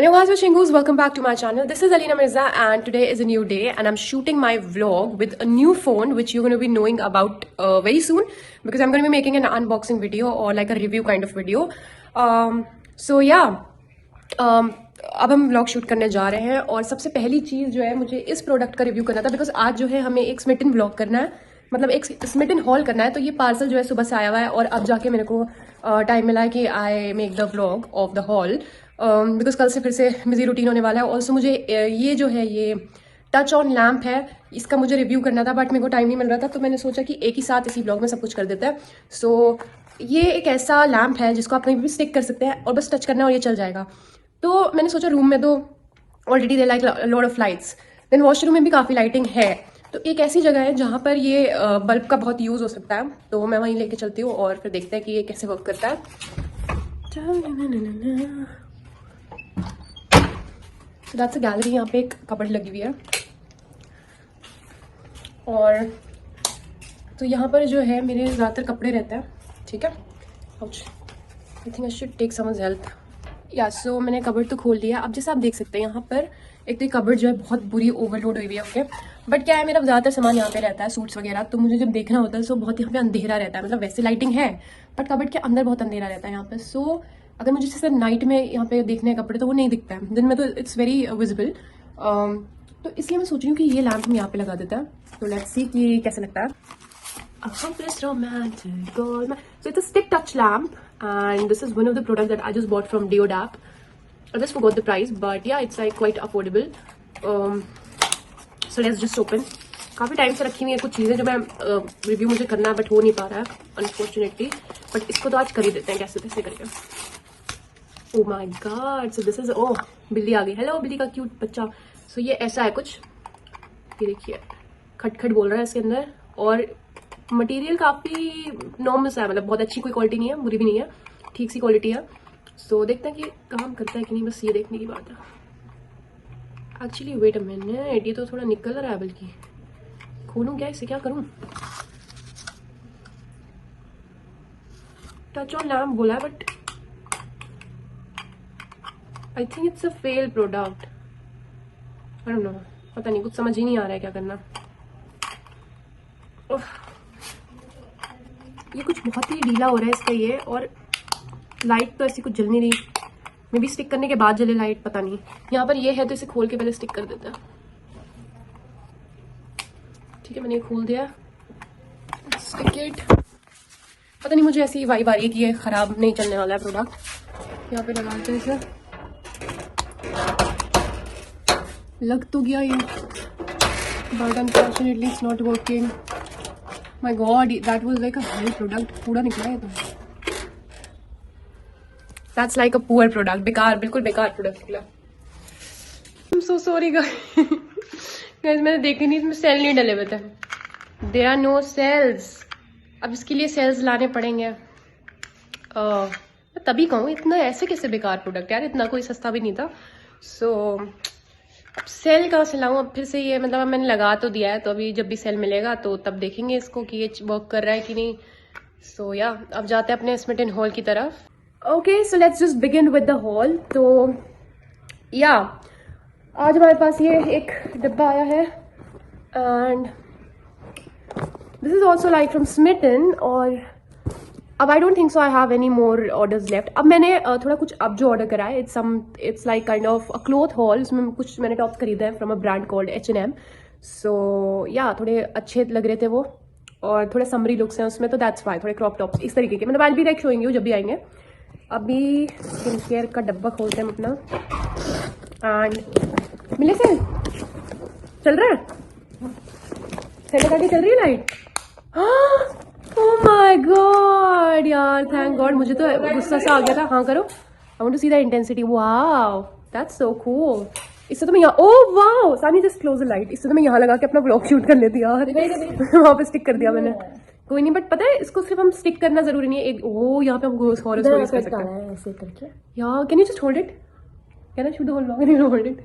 Annyeonghaseyo Shingus, welcome back to my channel. This is Alina Mirza and today is a new day and I'm shooting my vlog with a new phone which you're going to be knowing about very soon because I'm going to be making an unboxing video or like a review kind of video. So yeah, अब हम vlog shoot करने जा रहे हैं और सबसे पहली चीज़ जो है मुझे इस प्रोडक्ट का रिव्यू करना था बिकॉज आज जो है हमें एक स्मिटन व्लॉग करना है, मतलब एक स्मिटन हॉल करना है. तो ये पार्सल जो है सुबह से आया हुआ है और अब जाके मेरे को टाइम मिला है कि I make the vlog of the hall because कल से फिर से बिजी रूटीन होने वाला है. ऑल्सो मुझे ये जो है ये टच ऑन लैम्प है, इसका मुझे रिव्यू करना था बट मेरे को टाइम नहीं मिल रहा था तो मैंने सोचा कि एक ही साथ इसी व्लॉग में सब कुछ कर देता है. सो ये एक ऐसा लैम्प है जिसको आप कहीं भी स्टिक कर सकते हैं और बस टच करना है और ये चल जाएगा. तो मैंने सोचा रूम में तो already they like lot of lights, then washroom में भी काफ़ी लाइटिंग है, तो एक ऐसी जगह है जहाँ पर ये बल्ब का बहुत यूज़ हो सकता है. तो मैं वहीं लेके चलती हूँ और फिर देखते हैं कि ये कैसे वर्क करता है. That's a gallery. यहाँ पे एक कबर्ड लगी हुई है और तो यहाँ पर जो है मेरे ज़्यादातर कपड़े रहते हैं. ठीक है, I think I should take some help. Yeah so मैंने कबर्ड तो खोल लिया. अब जैसे आप देख सकते हैं यहाँ पर एक तो कबर्ड जो है बहुत बुरी ओवरलोड हुई हुई है. ओके, बट क्या है मेरा ज़्यादातर सामान यहाँ पे रहता है, सूट्स वगैरह, तो मुझे जब देखना होता है सो बहुत यहाँ पे अंधेरा रहता है. मतलब वैसे लाइटिंग है बट कबर्ड के अंदर बहुत अंधेरा रहता है यहाँ पे. सो अगर मुझे जैसे नाइट में यहाँ पे देखने हैं कपड़े तो वो नहीं दिखता है, दिन में तो इट्स वेरी विजिबल. तो इसलिए मैं सोच रही हूँ कि ये लैम्प हम यहाँ पे लगा देता है. तो लेट्स सी कि कैसे लगता है. So it's a stick touch lamp and this is one of the products that I just bought from Deodap. I just forgot the price but yeah it's like quite affordable. So let's just open. काफ़ी time से रखी हुई है कुछ चीज़ें जो मैं review मुझे करना है बट हो नहीं पा रहा है अनफॉर्चुनेटली. बट इसको तो आज कर ही देते हैं कैसे कैसे करके. Oh my god, so this is, oh बिल्ली आ गई. हेलो बिल्ली का क्यूट बच्चा. सो ये ऐसा है कुछ, ये देखिए खटखट बोल रहा है इसके अंदर और मटेरियल काफ़ी नॉर्मल सा है, मतलब बहुत अच्छी कोई क्वालिटी नहीं है, बुरी भी नहीं है, ठीक सी क्वालिटी है. सो देखते हैं कि काम करता है कि नहीं, बस ये देखने की बात है. एक्चुअली वेट अ मिनट, ये तो थोड़ा निकल रहा है, बल्कि खोलूँ क्या इसे, क्या करूँ. टच ऑन लैम्प बोला है but I think it's a fail product. I don't no, पता नहीं, कुछ समझ ही नहीं आ रहा है क्या करना. ये कुछ बहुत ही ढीला हो रहा है इसका ये, और लाइट तो ऐसी कुछ जल नहीं रही. मे बी स्टिक करने के बाद जले लाइट, पता नहीं. यहाँ पर ये है तो इसे खोल के पहले स्टिक कर देते हैं. ठीक है, मैंने ये खोल दिया. Stick it. पता नहीं मुझे ऐसी वाइब आ रही है कि ये खराब नहीं चलने वाला है प्रोडक्ट. यहाँ पे लगाते हैं इसे. लग तो गया ये but unfortunately it's not working. My God, that was like a hell product. पूरा निकला है तो. That's like a poor product. बेकार, बिल्कुल बेकार प्रोडक्ट निकला. I'm so sorry guys. Guys मैंने देखी नहीं, इसमें सेल नहीं डले हुए थे. There are no cells. अब इसके लिए सेल्स लाने पड़ेंगे. तभी कहूँ इतना ऐसे कैसे बेकार प्रोडक्ट यार, इतना कोई सस्ता भी नहीं था. So अब सेल कहाँ से लाऊं अब फिर से ये, मतलब मैंने लगा तो दिया है तो अभी जब भी सेल मिलेगा तो तब देखेंगे इसको कि ये वर्क कर रहा है कि नहीं. सो या अब जाते हैं अपने स्मिटन हॉल की तरफ. Okay, so let's just begin with the hall. तो या आज हमारे पास ये एक डिब्बा आया है and this is also like from Smitten. और अब I don't think so I have any more orders left. अब मैंने थोड़ा कुछ अब जो ऑर्डर करा है it's like kind of a cloth haul. उसमें कुछ मैंने टॉप्स खरीदा है from a brand called H&M. So yeah थोड़े अच्छे लग रहे थे वो और थोड़े समरी लुक्स हैं उसमें, तो दैट्स वाई. थोड़े क्रॉप टॉप्स इस तरीके के, मतलब आज भी लाइक शोइंग यू जब भी आएंगे. अभी स्किन केयर का डब्बा खोलते हैं अपना. एंड मिले सेल चल रहा है, सेल लगा के चल रही है लाइट. Oh my God यार, थैंक गॉड. मुझे तो गुस्सा सा आ गया था. हाँ करो, I want to see the intensity. Wow that's so cool. इससे तो मैं यहाँ, oh wow Saani just close the light. इससे तो मैं यहाँ लगा के अपना ब्लॉग शूट कर लेती यार. वहाँ पे स्टिक कर दिया मैंने. कोई नहीं, बट पता है इसको सिर्फ हम स्टिक करना जरूरी नहीं है. एक ओ यहाँ पे हम हॉरर स्टोरीज कर सकते हैं ऐसे करके. यार can you just hold it, can I shoot the whole vlog and hold it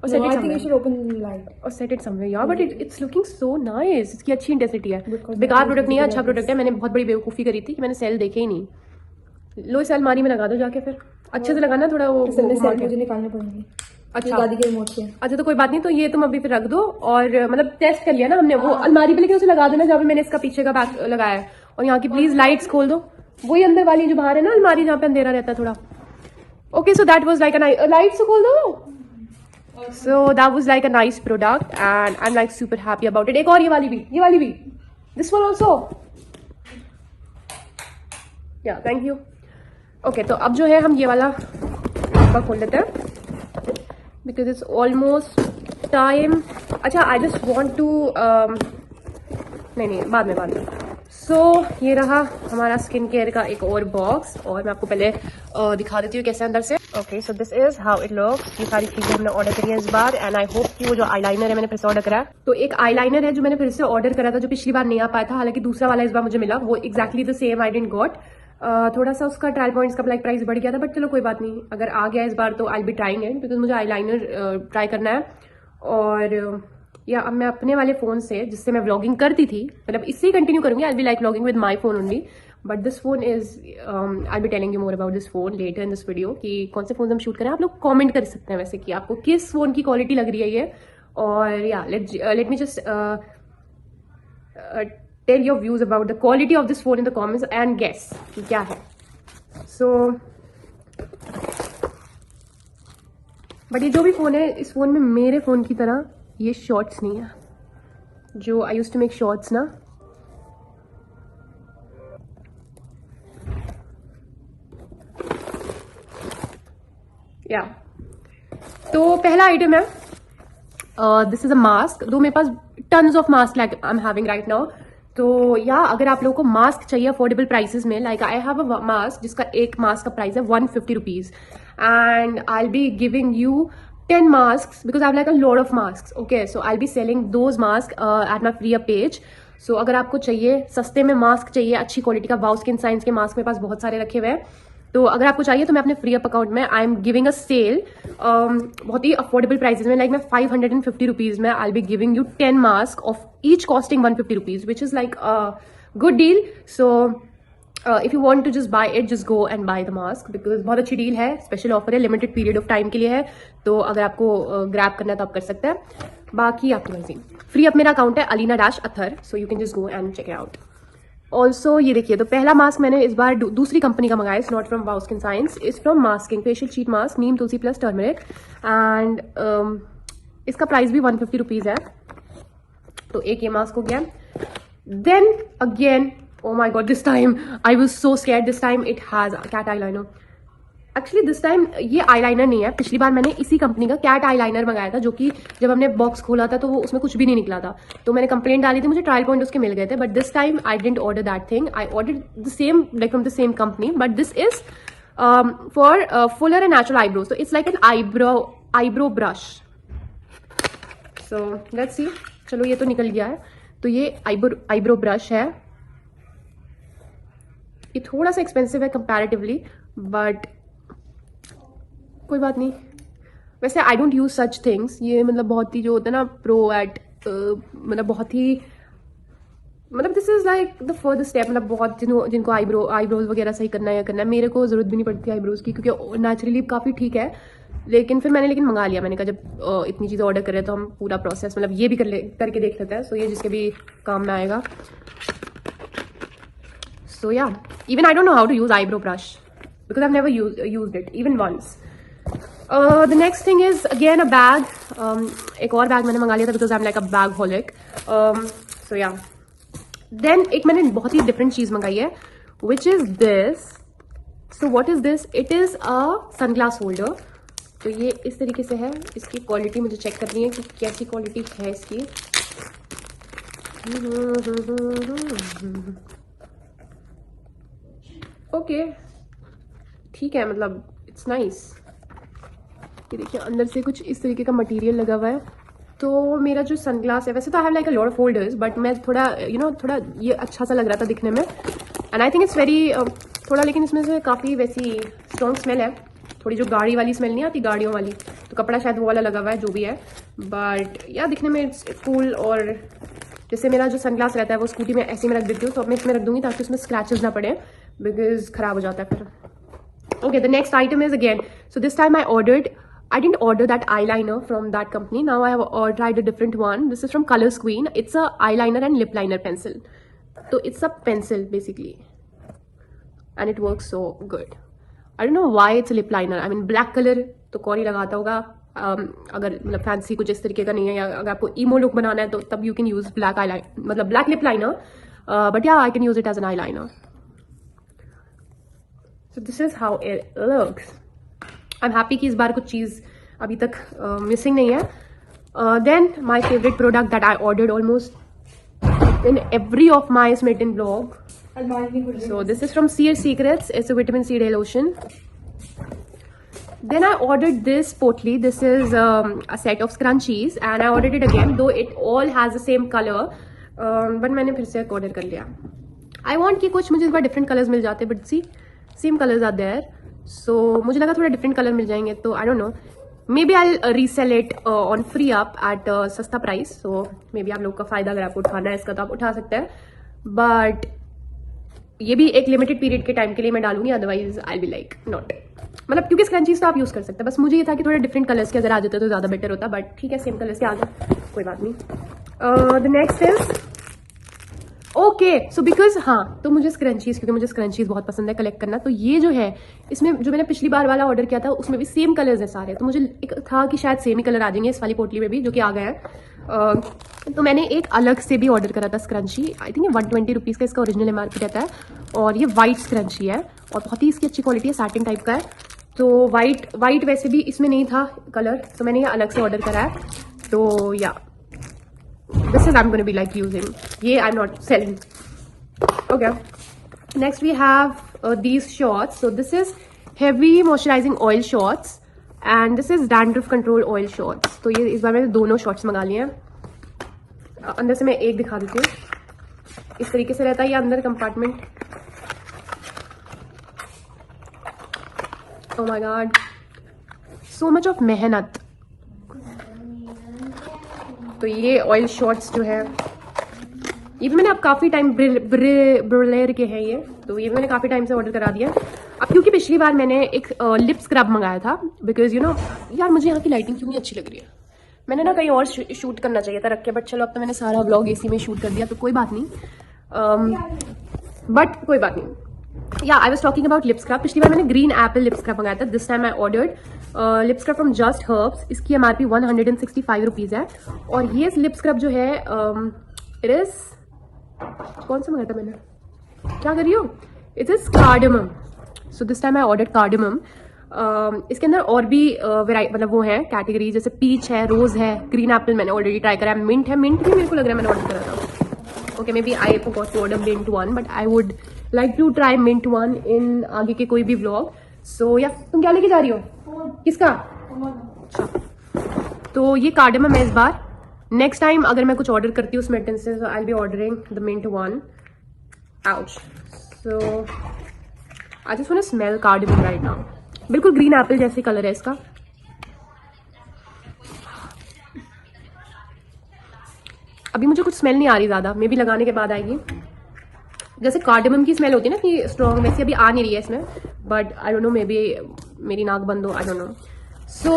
और set it somewhere. You should open light और सेट इट समवेयर यार. But it's looking so nice. इसकी अच्छी इंटेंसिटी है. बेकार प्रोडक्ट नहीं है, अच्छा प्रोडक्ट है. मैंने बहुत बड़ी बेवकूफ़ी करी थी कि मैंने सेल देखे ही नहीं. लो इस अलमारी में लगा दो जाके फिर. अच्छे से लगाना, थोड़ा वो घुमा के। मुझे निकालने पड़ेंगे। अच्छा दादी के रिमोट से। अच्छा, तो कोई बात नहीं, तो ये तुम अभी फिर रख दो। और मतलब टेस्ट कर लिया ना हमने, वो अलमारी पे लेके उसे लगा देना जहाँ पे मैंने इसका पीछे का बैक लगाया है। और यहाँ की प्लीज लाइट्स खोल दो, वही अंदर वाली जो बाहर है ना अलमारी, जहाँ पे अंधेरा रहता है थोड़ा। Okay, so that was like a lights तो खोल दो। So that was like a nice product and I am like super happy about it. एक और ये वाली भी, दिस वन ऑल्सो, या थैंक यू। ओके, तो अब जो है हम ये वाला आपका खोल लेते हैं because it's almost time. अच्छा, I just want to नहीं बाद में So ये रहा हमारा स्किन केयर का एक और बॉक्स, और मैं आपको पहले दिखा देती हूँ कैसे अंदर से। Okay, so this is how it looks. ये सारी चीजें हमने ऑर्डर करी है इस बार, एंड आई होप कि वो जो आईलाइनर है मैंने फिर से ऑर्डर करा है। तो एक आईलाइनर है जो मैंने फिर से ऑर्डर करा था, जो पिछली बार नहीं आ पाया था, हालांकि दूसरा वाला इस बार मुझे मिला, वो exactly the same I didn't got. थोड़ा सा उसका ट्रायल पॉइंट्स का लाइक प्राइस बढ़ गया था, बट चलो कोई बात नहीं, अगर आ गया इस बार तो आई बी ट्राइंग इट, बिकॉज मुझे आईलाइनर ट्राई करना है। और या अब मैं अपने वाले फोन से, जिससे मैं व्लॉगिंग करती थी, मतलब इससे ही कंटिन्यू करूंगी। I be like vlogging with my phone only, but this phone is I be telling you more about this phone later in this video, कि कौन से फोन हम शूट करें। आप लोग कॉमेंट कर सकते हैं वैसे कि आपको किस फोन की क्वालिटी लग रही है ये। और या let me just tell your views about the quality of this phone in the comments and guess कि क्या है। So बट ये जो भी फोन है, इस फोन में मेरे फोन की तरह ये शॉर्ट्स नहीं है, जो I used to make shorts ना। या तो पहला आइटम है, this is a mask. Though मेरे पास tons of mask like I am having right now. तो या अगर आप लोगों को मास्क चाहिए अफोर्डेबल प्राइसेस में, like I have a mask जिसका एक मास्क का प्राइस है 150 rupees, and I be giving you 10 masks because I have like a lot of masks. Okay, so I'll be selling those masks at my free up page. So अगर आपको चाहिए, सस्ते में mask चाहिए अच्छी quality का, wow skin science के mask मेरे पास बहुत सारे रखे हुए हैं, तो अगर आपको चाहिए तो मैं अपने फ्री अप अकाउंट में I am giving a sale बहुत ही अफोर्डेबल प्राइसेस में, लाइक मैं 550 रुपीज में I be giving you 10 mask of each costing 150 rupees, which is like a good deal. So if you want to just buy it, just go and buy the mask, because बहुत अच्छी deal है, special offer है, limited period of time के लिए है, तो अगर आपको ग्रैब करना है तो आप कर सकते हैं, बाकी आपकी मर्जी। फ्री अप मेरा अकाउंट है alina-athar, so you can just go and check it out. Also ये देखिए, तो पहला मास्क मैंने इस बार दूसरी कंपनी का मंगाया, it's not from wow skin science, it's from masking facial sheet mask, Neem Tulsi plus turmeric, and इसका प्राइस भी 150 रुपीज है। तो एक ये मास्क हो गया। Then again, oh my god, this time I was so scared. This time it has a cat eyeliner. Actually this time ये eyeliner नहीं है, पिछली बार मैंने इसी कंपनी का cat eyeliner मंगाया था, जो कि जब हमने बॉक्स खोला था तो वो उसमें कुछ भी नहीं निकला था, तो मैंने कंप्लेंट डाली थी, मुझे ट्रायल पॉइंट उसके मिल गए थे। But this time I didn't order that thing, I ordered the same like from the same company, but this is for fuller and natural eyebrows, तो it's like an eyebrow brush. So let's see, चलो ये तो निकल गया है। तो ये eyebrow brush है, ये थोड़ा सा एक्सपेंसिव है कंपैरेटिवली, बट कोई बात नहीं। वैसे I don't use such things, ये मतलब बहुत ही जो होता है ना प्रो एट, मतलब बहुत ही, मतलब this is like the further step, मतलब बहुत जिनको आईब्रोज वगैरह सही करना है, मेरे को जरूरत भी नहीं पड़ती आईब्रोज की, क्योंकि नेचुरली काफ़ी ठीक है। लेकिन फिर मैंने मंगा लिया, मैंने कहा जब इतनी चीज़ें ऑर्डर करें तो हम पूरा प्रोसेस मतलब ये भी करके देख लेते हैं, सो ये जिसके भी काम में आएगा। So yeah, even I don't know how to use eyebrow brush because I've never used it even once. The next thing is again a bag. एक और बैग मैंने मंगा लिया था because I'm like a bag holic. So yeah. Then एक मैंने बहुत ही different चीज मंगाई है, which is this. So what is this? It is a sunglass holder. तो ये इस तरीके से है, इसकी क्वालिटी मुझे चेक करनी है कि कैसी क्वालिटी है इसकी। ओके, ठीक है, मतलब इट्स नाइस। ये देखिए अंदर से कुछ इस तरीके का मटेरियल लगा हुआ है। तो मेरा जो सनग्लास है, वैसे तो I have like a lot of holders, but मैं थोड़ा थोड़ा ये अच्छा सा लग रहा था दिखने में, and I think it's very थोड़ा, लेकिन इसमें से काफ़ी वैसी स्ट्रॉन्ग स्मेल है, थोड़ी जो गाड़ी वाली स्मेल नहीं आती, गाड़ियों वाली, तो कपड़ा शायद वो वाला लगा हुआ है, जो भी है, बट या दिखने में इट्स कूल। और जैसे मेरा जो सनग्लास रहता है वो स्कूटी में ऐसे में रख देती हूँ, तो अब मैं इसमें रख दूंगी ताकि उसमें स्क्रैचेस ना पड़े, बिकॉज ख़राब हो जाता है फिर। Okay, the next item is again, so this time I didn't order that eyeliner from that company. Now I have tried a different one. This is from Colors Queen. It's a eyeliner and lip liner pencil. So it's a pencil basically, and it works so good. I don't know why it's a lip liner. I mean black color तो कौन ही लगाता होगा, अगर मतलब fancy कुछ इस तरीके का नहीं है, या अगर आपको ईमो लुक बनाना है तो तब you can use black eyeliner, मतलब ब्लैक लिप लाइनर, बट या I can use it as an eyeliner. So this is how it looks. I'm happy कि इस बार कुछ चीज़ अभी तक मिसिंग नहीं है. Then my favorite product that I ordered almost in every of my Smitten vlog. So this is from Seer Secrets. It's a vitamin C day lotion. Then I ordered this Potli. This is a set of scrunchies, and I ordered it again, though it all has the same color. But मैंने फिर से order कर लिया. I want कि कुछ मुझे इस बार different colors मिल जाते, but see, same colors are there. So मुझे लगा थोड़ा different color मिल जाएंगे, तो I don't know. Maybe I'll resell it on free up at सस्ता price. So maybe आप लोग का फायदा अगर आपको उठाना है इसका तो आप उठा सकते हैं. But ये भी एक लिमिटेड पीरियड के टाइम के लिए मैं डालूंगी, otherwise I be like not. मतलब क्योंकि स्क्रंचीज तो आप यूज कर सकते हैं, बस मुझे ये था कि थोड़े डिफरेंट कलर्स के अगर आ जाते तो ज्यादा बेटर होता, बट ठीक है सेम कलर्स के आ गए, कोई बात नहीं. The next is okay, so because हाँ, तो मुझे स्क्रंचीज, क्योंकि मुझे स्क्रंचीज बहुत पसंद है कलेक्ट करना, तो ये जो है इसमें जो मैंने पिछली बार वाला ऑर्डर किया था उसमें भी सेम कलर्स हैं सारे, तो मुझे एक था कि शायद सेम ही कलर आ जाएंगे इस वाली पोटली में भी, जो कि आ गए हैं. तो मैंने एक अलग से भी ऑर्डर करा था स्क्रंची. आई थिंक ये 120 रुपीज़ का इसका ओरिजिनल MRP रहता है, और ये वाइट स्क्रंची है और बहुत ही इसकी अच्छी क्वालिटी है, सैटिन टाइप का है. तो वाइट वैसे भी इसमें नहीं था कलर, तो मैंने ये अलग से ऑर्डर करा है. तो yeah this is I am gonna be like using, ये I am not selling. Okay, next we have these shorts. So this is heavy moisturizing oil shorts and this is dandruff control oil shorts. तो ये इस बार मैंने दोनों shorts मंगा लिए हैं. अंदर से मैं एक दिखा देती हूँ. इस तरीके से रहता है ये अंदर compartment. Oh my god, so much of मेहनत. तो ये ऑयल शॉर्ट्स जो है ये भी मैंने अब काफ़ी टाइम ब्रिलेर के हैं ये, तो ये भी मैंने काफ़ी टाइम से ऑर्डर करा दिया. अब क्योंकि पिछली बार मैंने एक लिप स्क्रब मंगाया था, बिकॉज यू नो यार मुझे यहाँ की लाइटिंग क्यों नहीं अच्छी लग रही है. मैंने ना कहीं और शूट करना चाहिए था रख के, बट चलो अब तो मैंने सारा व्लॉग एसी में शूट कर दिया, तो कोई बात नहीं. बट कोई बात नहीं. या I was talking about lip scrub. पिछली बार मैंने ग्रीन एप्पल लिप स्क्रब मंगाया था. This time I ordered lip scrub from just herbs. इसकी MRP 165 रुपीज़ है, और ये लिप स्क्रब जो है इट इज, कौन सा मंगाया था मैंने, क्या कर रही हो, it is cardamom. So this time I ordered cardamom. इसके अंदर और भी मतलब वो है कैटेगरी, जैसे पीच है, रोज है, ग्रीन एप्पल मैंने ऑलरेडी ट्राई करा है, मिंट है. मिंट भी मेरे को लग रहा है मैंने ऑर्डर करा था. Okay, maybe I forgot to order mint one, but I would like to try mint one in आगे के कोई भी व्लॉग. सो या तुम क्या लेके जा रही हो, किसका? अच्छा, तो ये कार्डमम है इस बार. नेक्स्ट टाइम अगर मैं कुछ ऑर्डर करती हूँ स्मेटन से, I will be ordering the mint one. Ouch. So I just want to smell cardamom right now. बिल्कुल ग्रीन एप्पल जैसे कलर है इसका. अभी मुझे कुछ स्मेल नहीं आ रही ज्यादा, मे बी लगाने के बाद आएगी. जैसे कार्डमम की स्मेल होती है ना कि स्ट्रॉन्ग, वैसे अभी आ नहीं रही है इसमें, but I don't no, may be मेरी नाक बंद हो, आई don't no. So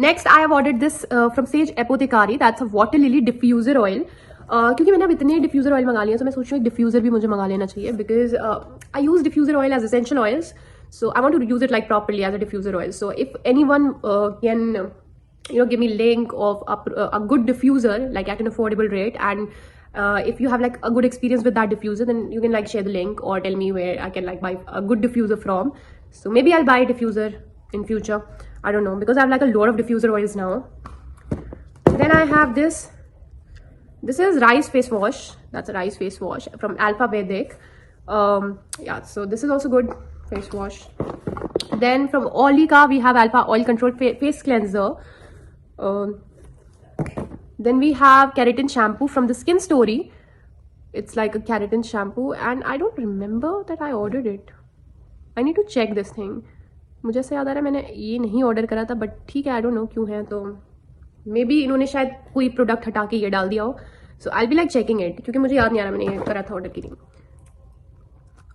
next I have ordered this from Sage Apothecary. That's a water lily diffuser oil. क्योंकि मैंने अब इतने diffuser oil मंगा लिए हैं, तो मैं सोच रही हूँ diffuser भी मुझे मंगा लेना चाहिए, because I use diffuser oil as essential oils, so I want to use it like properly as a diffuser oil. So if anyone can give me link of a good diffuser like at an affordable rate, and if you have like a good experience with that diffuser, then you can like share the link or tell me where I can like buy a good diffuser from. So maybe I'll buy a diffuser in future. I don't know, because I have like a lot of diffuser oils now. Then I have this. This is rice face wash. That's a rice face wash from Alpha Vedic. Yeah, so this is also good face wash. Then from Olika we have Alpha Oil Control Face Cleanser. Then we have keratin shampoo from the Skin Story. It's like a keratin shampoo, and I don't remember that I ordered it. I need to check this thing. मुझे ऐसा याद आ रहा है मैंने ये नहीं order करा था, बट ठीक है, आई डोंट नो क्यों है, तो मे बी इन्होंने शायद कोई प्रोडक्ट हटा के ये डाल दिया हो. सो आई बी लाइक चेकिंग इट, क्योंकि मुझे याद नहीं आ रहा मैंने ये करा था ऑर्डर के लिए.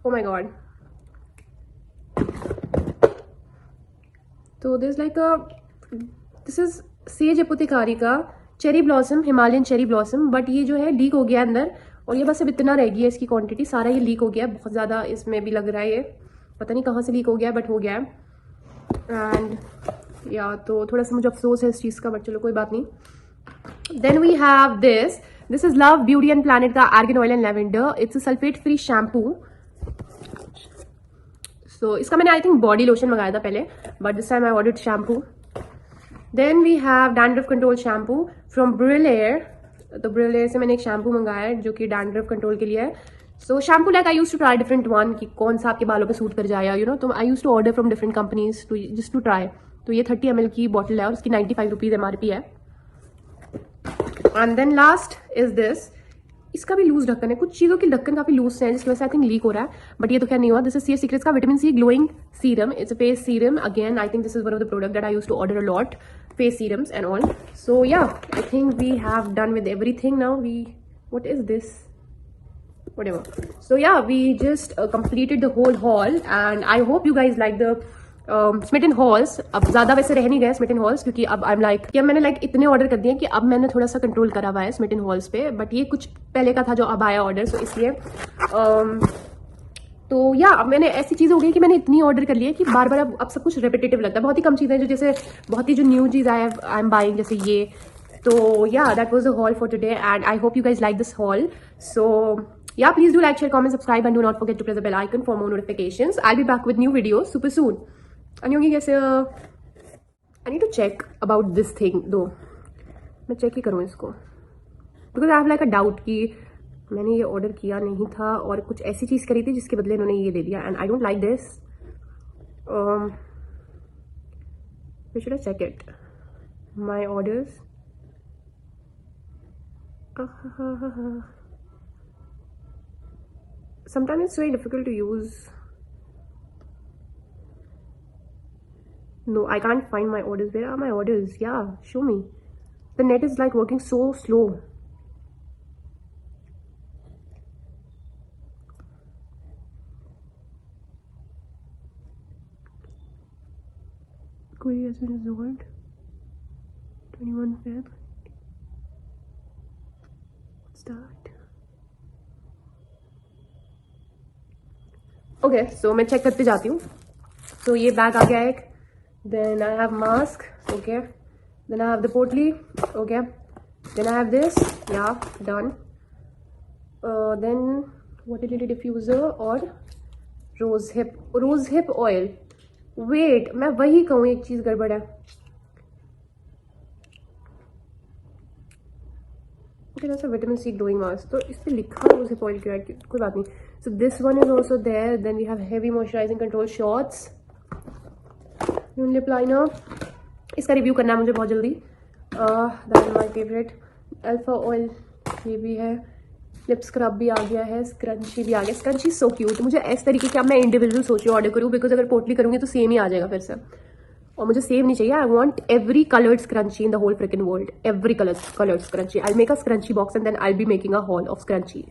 ओ माय गॉड, तो दिस इज सेज एपोथेकारी का cherry blossom, Himalayan cherry blossom, but ये जो है लीक हो गया अंदर, और ये बस अब इतना रह गया है इसकी क्वांटिटी, सारा ये लीक हो गया है, बहुत ज़्यादा इसमें भी लग रहा है, ये पता नहीं कहाँ से लीक हो गया बट हो गया है। एंड या तो थोड़ा सा मुझे अफसोस है इस चीज़ का, बट चलो कोई बात नहीं। Then we have this is love beauty and planet का argan oil and lavender, it's a sulphate free shampoo. So इसका मैंने आई थिंक बॉडी लोशन मंगाया था पहले, but this time I ordered shampoo. Then we have dandruff control shampoo from Brillare. तो ब्रिलेयर से मैंने एक शैम्पू मंगाया है जो कि डैंड्रफ कंट्रोल के लिए है। So shampoo like I use to try different one कि कौन सा आपके बालों पे सूट कर जाएगा, यू नो, तो I use to order from different companies to just to try. तो ये 30 ml की बॉटल है और उसकी 95 रुपीज MRP है। And then last is this, इसका भी लूज ढक्कन है, कुछ चीज़ों की ढक्कन काफी लूज है जिसकी वजह से आई थिंक लीक हो रहा है, बट ये तो क्या नहीं हुआ। दिस इज सीयर सीक्रेट्स का vitamin C glowing serum, it's a face serum again, I think this is one of the product that I use to order a lot, face serums and all. So yeah, I think we have done with everything now. What is this? Whatever. So yeah, we just completed the whole haul and I hope you guys like the Smitten hauls. अब ज्यादा वैसे रह नहीं गए Smitten hauls क्योंकि अब I'm like कि अब मैंने like इतने ऑर्डर कर दिए कि अब मैंने थोड़ा सा कंट्रोल करा हुआ है Smitten hauls पे, बट ये कुछ पहले का था जो अब आया ऑर्डर, सो इसलिए तो या अब मैंने ऐसी चीज़ हो गई कि मैंने इतनी ऑर्डर कर लिया कि बार बार अब सब कुछ रिपीटेटिव लगता है। बहुत ही कम चीज़ें जो जैसे बहुत ही जो न्यू चीज़ आई एम बाइंग, जैसे ये। तो yeah that was the haul for today and I hope you guys like this haul. So yeah please do like, share, comment, subscribe and do not forget to press the bell icon for more notifications. I be back with new videos super soon. And होंगी कैसे I need to check about this thing though, मैं check ही करूँ इसको because I have like a doubt कि मैंने ये order किया नहीं था और कुछ ऐसी चीज़ करी थी जिसके बदले इन्होंने ये दे दिया and I don't like this. We should check it my orders. Sometimes it's very difficult to use. No, I can't find my orders. Where are my orders? Yeah show me. The net is like working so slow. Query has been resolved. 21 Feb. Start. Okay, so मैं check करते जाती हूँ। तो ये bag आ गया एक। Then I have mask. Okay. Then I have the potli. Okay. Then I have this. Yeah, done. Then motility diffuser और rose hip oil. Wait, मैं वही कहूँ एक चीज गड़बड़ है। विटामिन सी ग्लोइंग मास्क, तो इस पे लिखा रोज हिप ऑयल क्यों है? कोई बात नहीं। So this one is also there. Then we have heavy moisturising control shots, lip liner, इसका रिव्यू करना है मुझे बहुत जल्दी। That is my favourite. Alpha oil ये भी है। लिप स्क्रब भी आ गया है, स्क्रंची भी आ गया। Scrunchie so cute. मुझे इस तरीके के अब मैं इंडिविजुअल सोची ऑर्डर करूँ बिकॉज अगर पोटली करूँगी तो सेम ही आ जाएगा फिर से, और मुझे सेम नहीं चाहिए। I want every coloured scrunchie in the whole freaking world, every coloured scrunchie. I make a scrunchie box and then I be making a haul of scrunchies.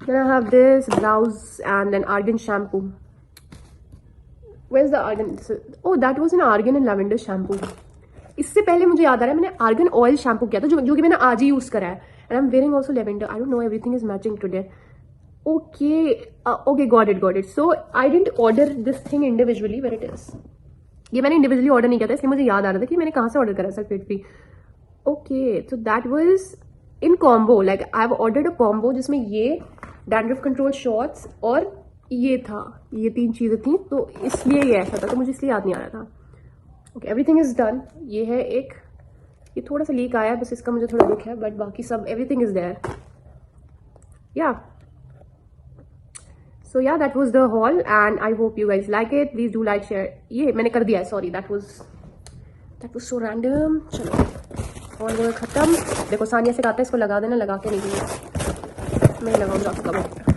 Then I have this brows and then argan shampoo. Where's the argan? Oh, that was an argan and lavender shampoo. इससे पहले मुझे याद आ रहा है मैंने argan oil shampoo किया था जो कि मैंने आज ही यूज करा है। And I am wearing also lavender. I don't know, everything is matching today. Okay got it. So I didn't order this thing individually, where it is. ये मैंने इंडिविजुअली ऑर्डर नहीं किया था, इसलिए मुझे याद आ रहा था कि मैंने कहाँ से ऑर्डर करा sulphate free. Okay, so that was in combo, like I have ordered a combo जिसमें ये डैंड्रफ कंट्रोल शॉट्स और ये था, ये 3 चीजें थी, तो इसलिए ये ऐसा था, तो मुझे इसलिए याद नहीं आ रहा था। Okay, everything is done. ये है एक, ये थोड़ा सा लीक आया है बस, इसका मुझे थोड़ा दुख है, बट बाकी सब एवरीथिंग इज देयर। या सो या that was the hall and I hope you guys like it. Please do like, share. ये मैंने कर दिया है, sorry, that was so random. चलो और वो खत्म। देखो सानिया से कहता है इसको लगा देना, लगा के नहीं दिया, मैं लगाऊंगा आपका।